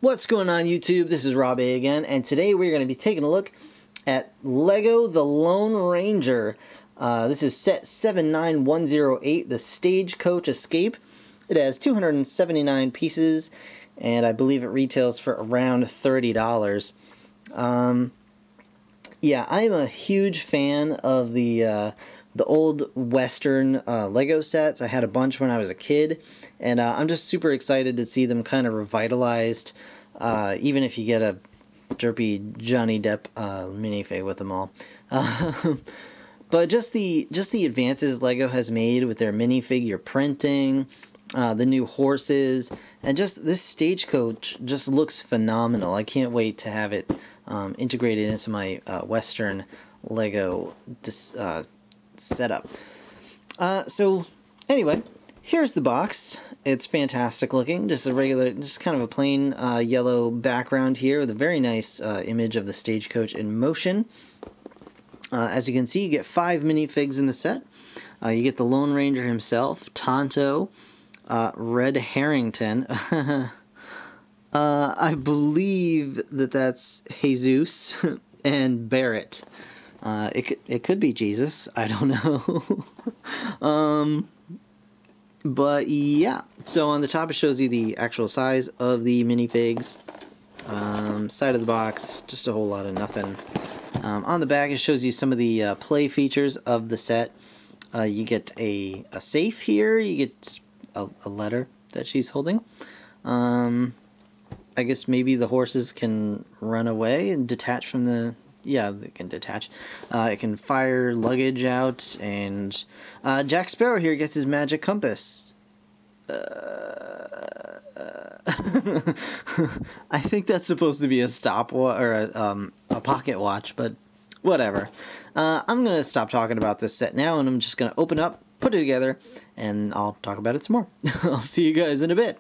What's going on YouTube? This is Rob A again, and today we're going to be taking a look at LEGO The Lone Ranger. This is set 79108, the Stagecoach Escape. It has 279 pieces, and I believe it retails for around $30. Yeah, I'm a huge fan of the old Western Lego sets. I had a bunch when I was a kid, and I'm just super excited to see them kind of revitalized, even if you get a derpy Johnny Depp minifig with them all. But just the advances Lego has made with their minifigure printing, the new horses, and just this stagecoach just looks phenomenal. I can't wait to have it integrated into my Western Lego setup. So anyway, here's the box. It's fantastic looking. Just kind of a plain yellow background here with a very nice image of the stagecoach in motion. As you can see, you get 5 minifigs in the set. You get the Lone Ranger himself, Tonto, Red Harrington. I believe that's Jesus and Barrett. It could be Jesus. I don't know. But yeah. So on the top it shows you the actual size of the minifigs. Side of the box, just a whole lot of nothing. On the back it shows you some of the play features of the set. You get a safe here. You get a letter that she's holding. I guess maybe the horses can run away and detach from the... Yeah, they can detach. It can fire luggage out, and Jack Sparrow here gets his magic compass. I think that's supposed to be a stopwatch or a pocket watch, but whatever. I'm going to stop talking about this set now, and I'm just going to open up, put it together, and I'll talk about it some more. I'll see you guys in a bit.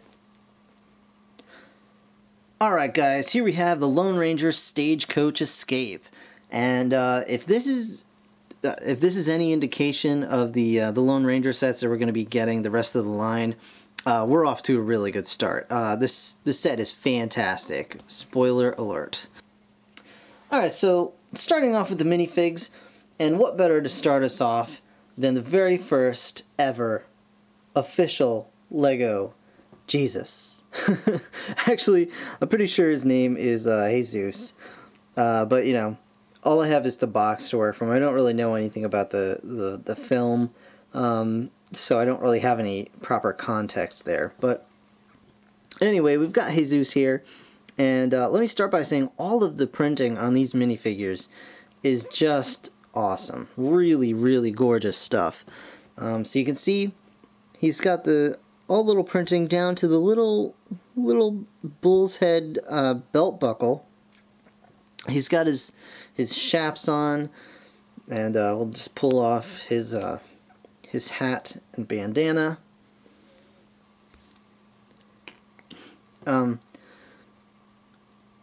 Alright guys, here we have the Lone Ranger Stagecoach Escape, and if this is any indication of the Lone Ranger sets that we're going to be getting the rest of the line, we're off to a really good start. This set is fantastic. Spoiler alert. Alright, so starting off with the minifigs, and what better to start us off than the very first ever official Lego Jesus. Actually, I'm pretty sure his name is Jesus, but you know, all I have is the box to work from. I don't really know anything about the film, so I don't really have any proper context there. But anyway, we've got Jesus here, and let me start by saying all of the printing on these minifigures is just awesome. Really, really gorgeous stuff. So you can see he's got all little printing down to the little bull's head belt buckle. He's got his chaps on, and we'll just pull off his hat and bandana.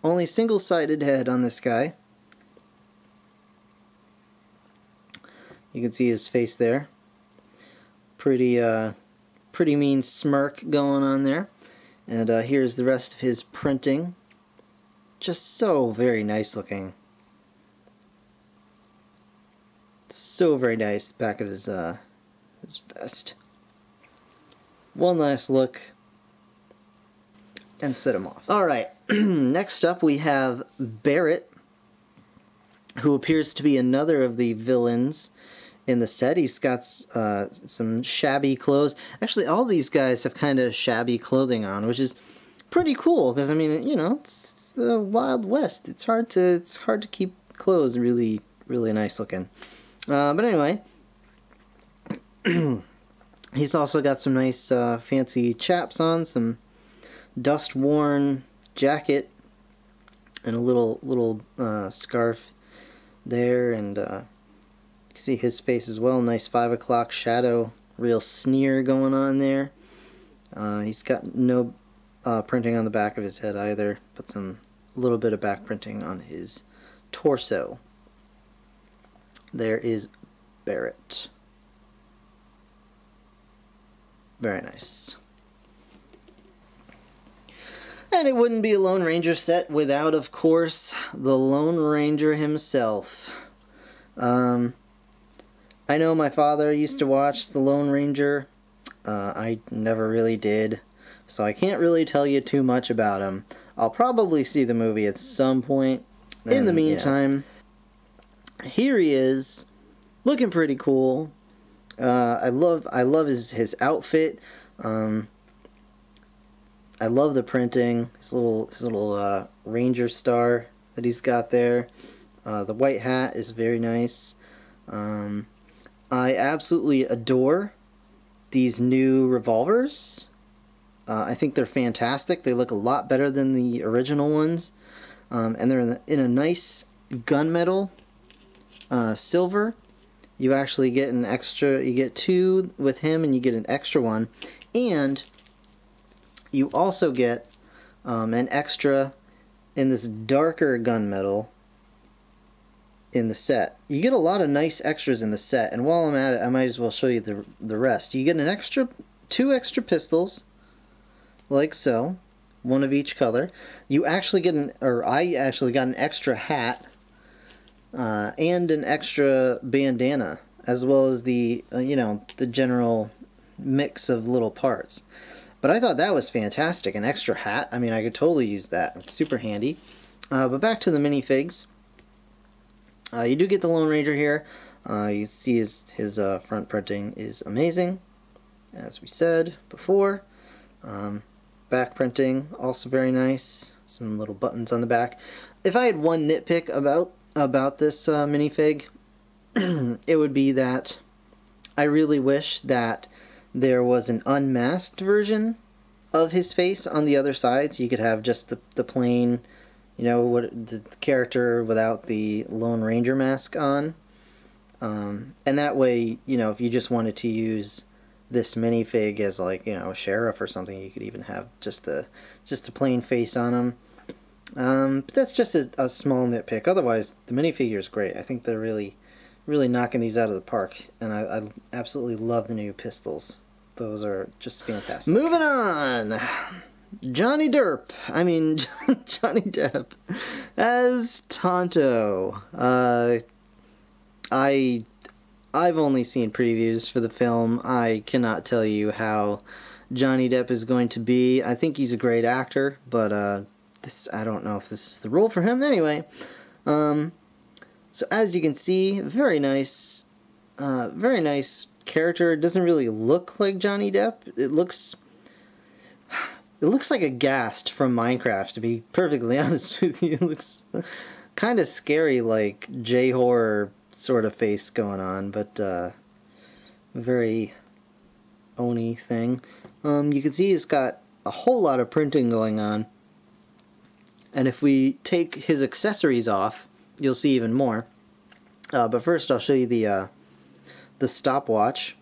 Only single-sided head on this guy. You can see his face there. Pretty mean smirk going on there. And here's the rest of his printing. Just so very nice looking. So very nice. Back of his vest. One last look, and set him off. Alright, next up we have Barrett, who appears to be another of the villains in the set. He's got some shabby clothes. Actually, all these guys have kind of shabby clothing on, which is pretty cool, because I mean, you know, it's the Wild West. It's hard to keep clothes really nice looking. But anyway, he's also got some nice fancy chaps on, some dust-worn jacket, and a little scarf there, and you can see his face as well. Nice 5 o'clock shadow, real sneer going on there. He's got no printing on the back of his head either, but a little bit of back printing on his torso. There is Barrett. Very nice. And it wouldn't be a Lone Ranger set without, of course, the Lone Ranger himself. I know my father used to watch the Lone Ranger. I never really did, so I can't really tell you too much about him. I'll probably see the movie at some point. In the meantime, here he is, looking pretty cool. I love his outfit. I love the printing. His little Ranger star that he's got there. The white hat is very nice. I absolutely adore these new revolvers. I think they're fantastic. They look a lot better than the original ones. And they're in a nice gunmetal silver. You actually get an extra, you get two with him and you get an extra one. And you also get an extra in this darker gunmetal in the set. You get a lot of nice extras in the set, and while I'm at it, I might as well show you the rest. You get two extra pistols, like so, one of each color. You actually get I actually got an extra hat and an extra bandana, as well as the the general mix of little parts. But I thought that was fantastic. An extra hat. I mean, I could totally use that. It's super handy. But back to the minifigs. You do get the Lone Ranger here. You see his front printing is amazing, as we said before. Back printing also very nice. Some little buttons on the back. If I had one nitpick about this minifig, it would be that I really wish that there was an unmasked version of his face on the other side, so you could have just the plain, the character without the Lone Ranger mask on. And that way, if you just wanted to use this minifig as a sheriff or something, you could even have just a plain face on him. But that's just a small nitpick. Otherwise, the minifigure is great. I think they're really knocking these out of the park, and I absolutely love the new pistols. Those are just fantastic. Moving on! Johnny Depp as Tonto. I've only seen previews for the film. I cannot tell you how Johnny Depp is going to be. I think he's a great actor, but I don't know if this is the role for him. Anyway, so as you can see, very nice character. It doesn't really look like Johnny Depp. It looks like a Ghast from Minecraft, to be perfectly honest with you. It looks kind of scary, like J-horror sort of face going on, but very Oni thing. You can see he's got a whole lot of printing going on, and if we take his accessories off, you'll see even more. But first, I'll show you the stopwatch.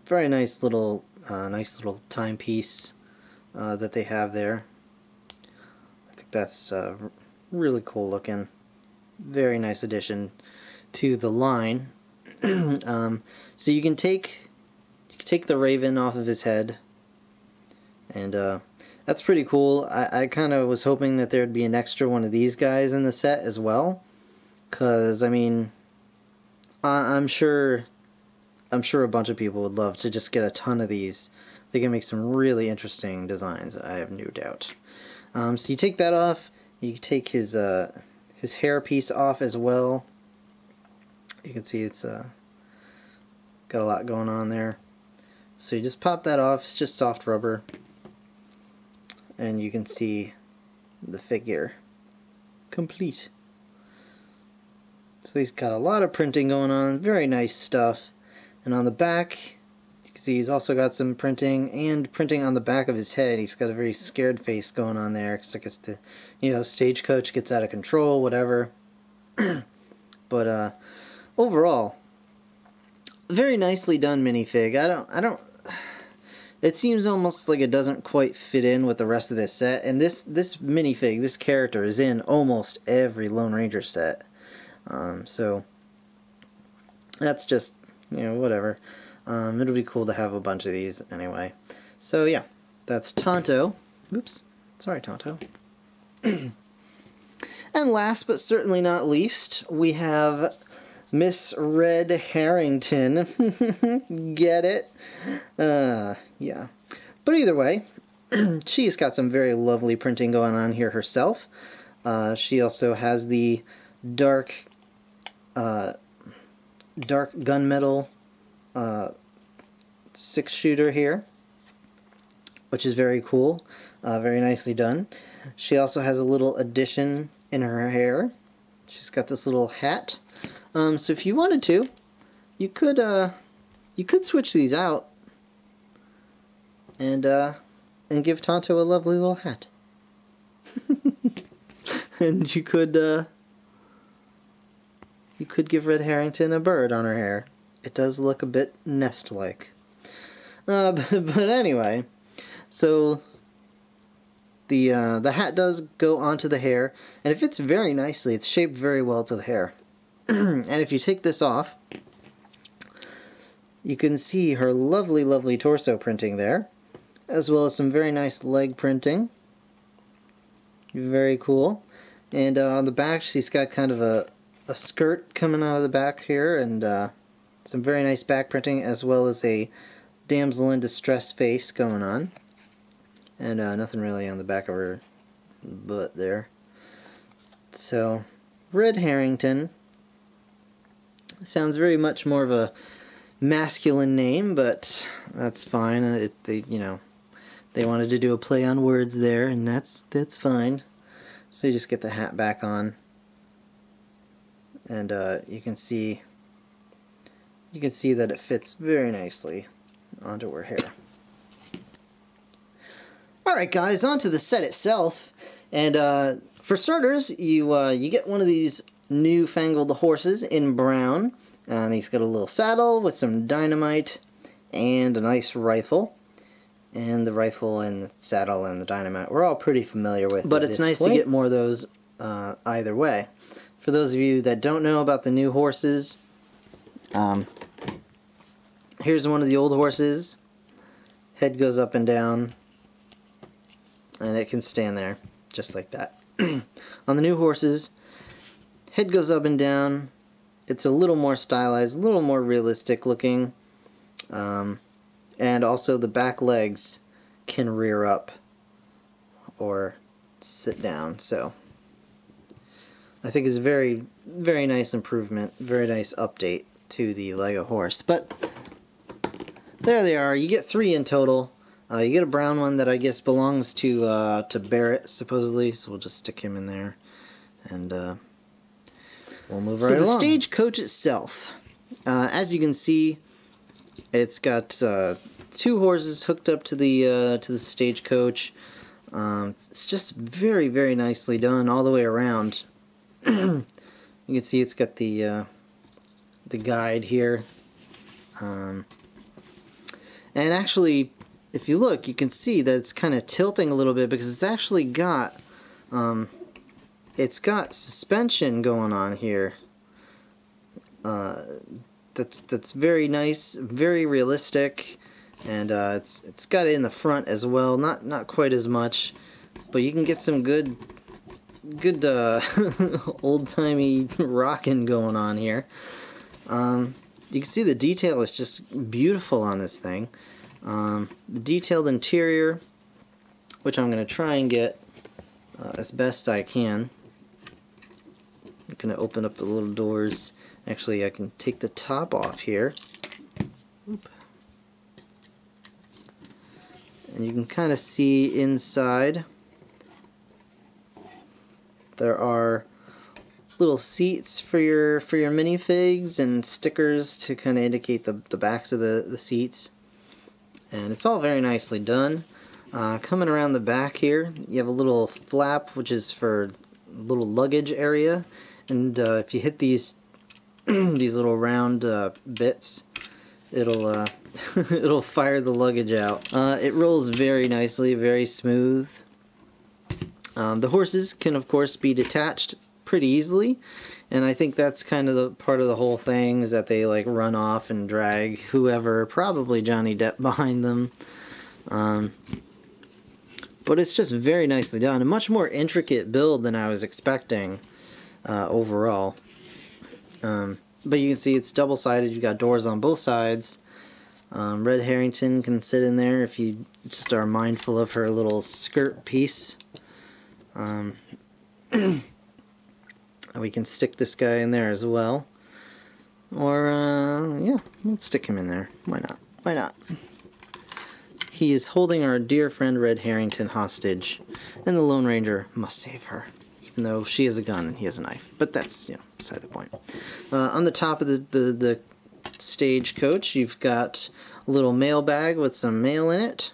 Very nice little timepiece that they have there. I think that's really cool looking. Very nice addition to the line. So you can take the Raven off of his head, and that's pretty cool. I kind of was hoping that there'd be an extra one of these guys in the set as well, because I mean, I'm sure a bunch of people would love to just get a ton of these. They can make some really interesting designs, I have no doubt. So you take that off. You take his hair piece off as well. You can see it's got a lot going on there. So you just pop that off. It's just soft rubber, and you can see the figure complete. So he's got a lot of printing going on. Very nice stuff. And on the back, you can see he's also got some printing, and printing on the back of his head. He's got a very scared face going on there. It's like it's the, stagecoach gets out of control, whatever. But overall, very nicely done minifig. I don't. It seems almost like it doesn't quite fit in with the rest of this set. And this minifig, this character, is in almost every Lone Ranger set. So that's just, whatever. It'll be cool to have a bunch of these anyway. So yeah, that's Tonto. Oops. Sorry, Tonto. And last but certainly not least, we have Miss Red Harrington. Get it? Yeah. But either way, she's got some very lovely printing going on here herself. She also has the dark gunmetal 6-shooter here, which is very cool, very nicely done. She also has a little addition in her hair. She's got this little hat. So if you wanted to, you could switch these out and give Tonto a lovely little hat. And you could give Red Harrington a bird on her hair. It does look a bit nest-like. But anyway, so the hat does go onto the hair, and it fits very nicely. It's shaped very well to the hair. And if you take this off, you can see her lovely, lovely torso printing there, as well as some very nice leg printing. Very cool. And on the back, she's got kind of a skirt coming out of the back here, and some very nice back printing, as well as a damsel in distress face going on. And nothing really on the back of her butt there. So, Red Harrington sounds very much more of a masculine name, but that's fine. They wanted to do a play on words there, and that's fine. So you just get the hat back on, and you can see that it fits very nicely onto her hair. Alright guys, on to the set itself, and for starters, you get one of these newfangled horses in brown, and he's got a little saddle with some dynamite and a nice rifle. And the rifle and the saddle and the dynamite we're all pretty familiar with. But it's nice to get more of those either way. For those of you that don't know about the new horses, here's one of the old horses. Head goes up and down, and it can stand there just like that. On the new horses, head goes up and down. It's a little more stylized, a little more realistic looking. And also the back legs can rear up or sit down. So I think it's a very, very nice improvement, very nice update to the Lego horse. But there they are. You get 3 in total. You get a brown one that I guess belongs to Barrett, supposedly. So we'll just stick him in there, and we'll move right along. So the stagecoach itself, as you can see, it's got 2 horses hooked up to the stagecoach. It's just very, very nicely done all the way around. You can see it's got the guide here, and actually, if you look, you can see that it's kind of tilting a little bit because it's actually got suspension going on here. That's very nice, very realistic, and it's got it in the front as well. Not quite as much, but you can get some good old-timey rocking going on here. You can see the detail is just beautiful on this thing. The detailed interior, which I'm going to try and get as best I can. I'm going to open up the little doors. Actually, I can take the top off here. Oop. And you can kind of see inside. There are little seats for your minifigs and stickers to kind of indicate the backs of the seats. And it's all very nicely done. Coming around the back here, you have a little flap, which is for a little luggage area. And if you hit these these little round bits, it'll it'll fire the luggage out. It rolls very nicely, very smooth. The horses can, of course, be detached pretty easily, and I think that's kind of the part of the whole thing, is that they like run off and drag whoever, probably Johnny Depp, behind them. But it's just very nicely done. A much more intricate build than I was expecting overall. But you can see it's double-sided. You've got doors on both sides. Red Herrington can sit in there if you just are mindful of her little skirt piece. We can stick this guy in there as well. Or, yeah, let's stick him in there. Why not? Why not? He is holding our dear friend Red Herrington hostage, and the Lone Ranger must save her, even though she has a gun and he has a knife. But that's, beside the point. On the top of the stagecoach, you've got a little mail bag with some mail in it,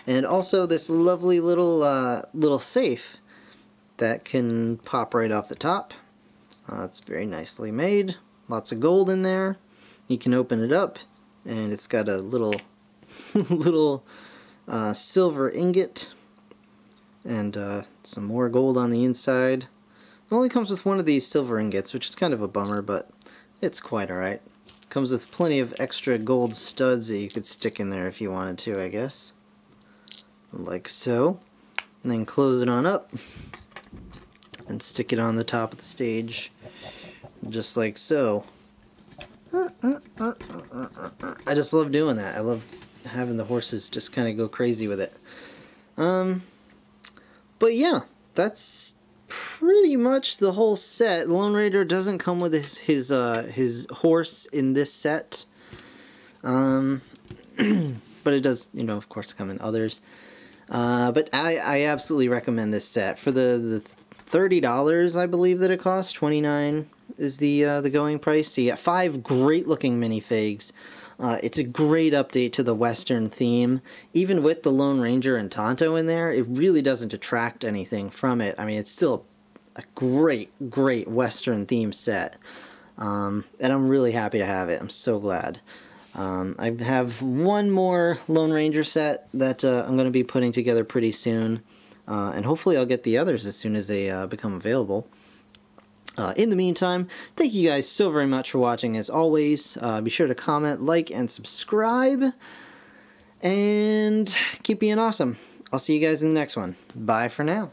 and also this lovely little safe that can pop right off the top. It's very nicely made. Lots of gold in there. You can open it up, and it's got a little silver ingot and some more gold on the inside. It only comes with one of these silver ingots, which is kind of a bummer, but it's quite alright. Comes with plenty of extra gold studs that you could stick in there if you wanted to, I guess. Like so. And then close it on up and stick it on the top of the stage, just like so. I just love doing that. I love having the horses just kind of go crazy with it. But yeah, that's pretty much the whole set. Lone Ranger doesn't come with his horse in this set, but it does, of course, come in others. But I absolutely recommend this set for the $30, I believe that it costs. $29 is the going price. So you get 5 great looking minifigs. It's a great update to the Western theme. Even with the Lone Ranger and Tonto in there, it really doesn't detract anything from it. I mean, it's still a great Western theme set. And I'm really happy to have it. I'm so glad. I have one more Lone Ranger set that I'm going to be putting together pretty soon. And hopefully I'll get the others as soon as they become available. In the meantime, thank you guys so very much for watching as always. Be sure to comment, like, and subscribe. And keep being awesome. I'll see you guys in the next one. Bye for now.